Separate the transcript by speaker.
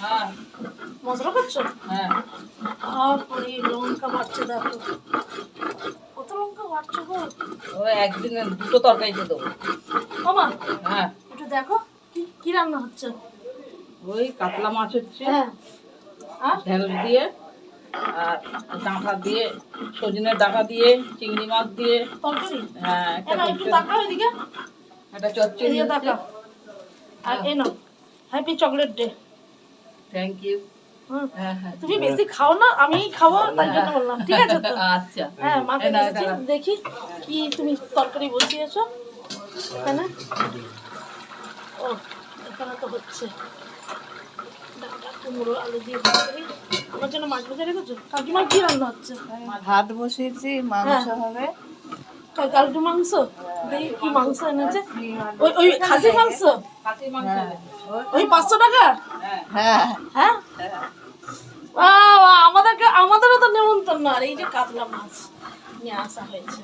Speaker 1: হ্যাঁ
Speaker 2: মশলা করছো?
Speaker 1: হ্যাঁ
Speaker 2: আর পরে লঙ্কা বাড়ছে, দেখো কত লঙ্কা বাড়ছে গো।
Speaker 1: ও একদিনে 2টো তরকারিতে দেবো।
Speaker 2: মামা
Speaker 1: হ্যাঁ
Speaker 2: একটু দেখো কি কি রান্না হচ্ছে।
Speaker 1: ওই কাতলা মাছ হচ্ছে,
Speaker 2: হ্যাঁ আর
Speaker 1: ঢেঁড়স দিয়ে আর ডাঁটা দিয়ে, সজনের ডাঁটা দিয়ে, চিংড়ি মাছ দিয়ে।
Speaker 2: তরকারি।
Speaker 1: হ্যাঁ
Speaker 2: এ নাও একটু তাকাও এদিকে,
Speaker 1: একটা চচ্চড়ি
Speaker 2: এদিকে
Speaker 1: হচ্ছে।
Speaker 2: তাকাও। আর এ নাও happy chocolate day.
Speaker 1: Thank you.
Speaker 2: হুম,
Speaker 1: হ্যাঁ হ্যাঁ
Speaker 2: তুমি বেশি খাও না, আমি খাবো তাই জন্য বললাম, ঠিক আছে তো?
Speaker 1: আচ্ছা
Speaker 2: হ্যাঁ মাকে
Speaker 1: এই নাও,
Speaker 2: বলেছি,
Speaker 1: এটা নাও।
Speaker 2: দেখি কি তুমি তরকারি বসিয়েছো এখানে। ও এখানে তো হচ্ছে ডাঁটা কুমড়ো আলু দিয়ে তরকারি। আমার জন্য মাছ ভেজে রেখেছো? কাকিমা কি রান্না হচ্ছে?
Speaker 3: ভাত বসিয়েছি, মাংস হবে।
Speaker 2: কালকে মাংস, দেখি কি মাংস এনেছে। ওই ওই খাসি মাংস,
Speaker 1: খাসির মাংস এনেছে।
Speaker 2: ওই 500 টাকা।
Speaker 1: হ্যাঁ
Speaker 3: হ্যাঁ
Speaker 2: হ্যাঁ আমাদেরও তো নেমন্তন্ন। আর এই যে কাতলা মাছ নিয়ে আসা হয়েছে।